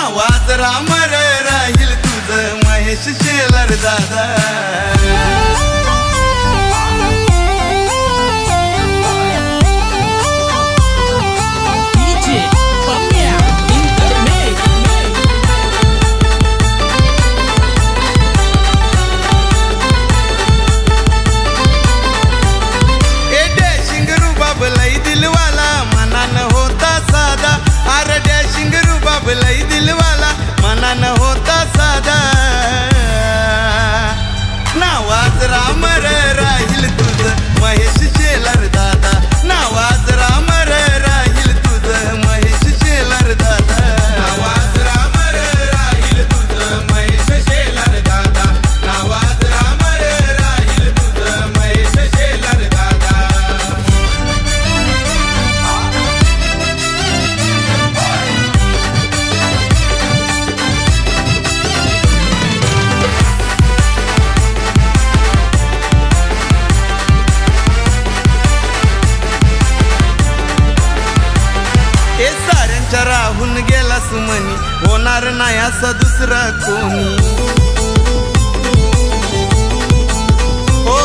नावात रामर राहील तुझं महेश शेलार दादा। लई दिलवाला मनान होता साधा नावाज रामर राहील तुझं महेश शेलार दादा। नावाज रामर राहील तुझं महेश शेलार दादा। नावाज रामर राहील तुझं महेश शेलार दादा। नावाज रामर राहील तुझं महेश शेलार दादा। साऱ्यांच्या राहून गेला सुमनी होणार नाही असं दुसरा कोणी। हो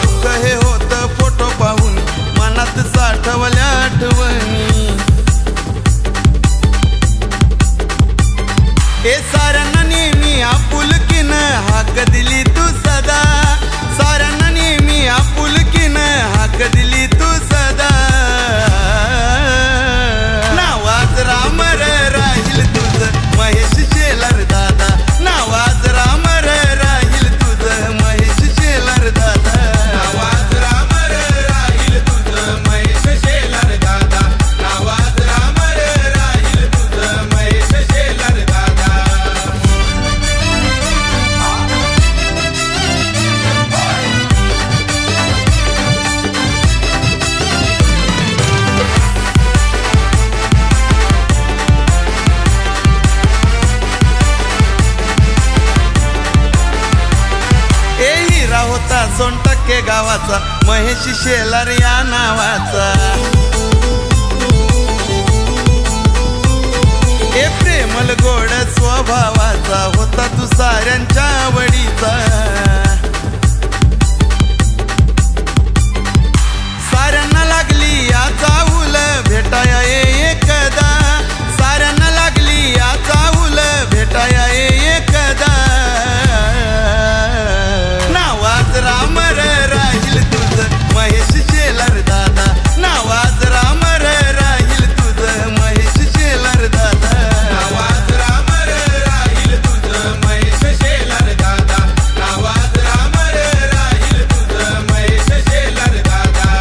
दुःख हे होत फोटो पाहून मनात साठवल्या आठवणी। हे साऱ्यांना नेहमी आपुलकीन हाक दिली तू सदा। साऱ्यांना नेहमी आपुलकीन हाक दिली तू सदा। रामर राहील तुझं महेश शेलार दादा। नावाज रामर राहील तुझं महेश शेलार दादा। नावाज रामर राहील तुझं महेश शेलार दादा। नावाज रामर राहील तुझं महेश शेलार दादा। होता 100% गावाचा महेश शेलार या नावाचा। हे प्रेमल गोड स्वभावाचा होता तू साऱ्यांच्या आवडीचा। साऱ्यांना लागली या चाहूल भेटाया एकदा। साऱ्यांना लागली या चाहूल भेटाया एकदा। रामर राहील तुझं महेश शेलार दादा। नावाज रामर राहील तुझं महेश शेलार दादा। नावाज रामर राहील तुझं महेश शेलार दादा। नावाज रामर राहील तुझं महेश शेलार दादा।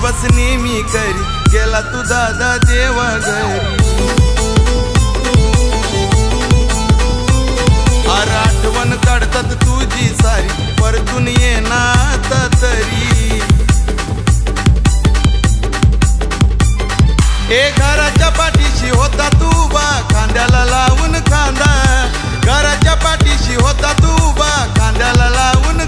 बस नेहमी करी गेला तू दादा देवा घरी। अरे आठवण काढतात तुझी सारी परतून ये ना आता तरी। ए घराच्या पाठीशी होता तू बा खांद्याला लावून खांदा। घराच्या पाठीशी होता तू बा खांद्याला लावून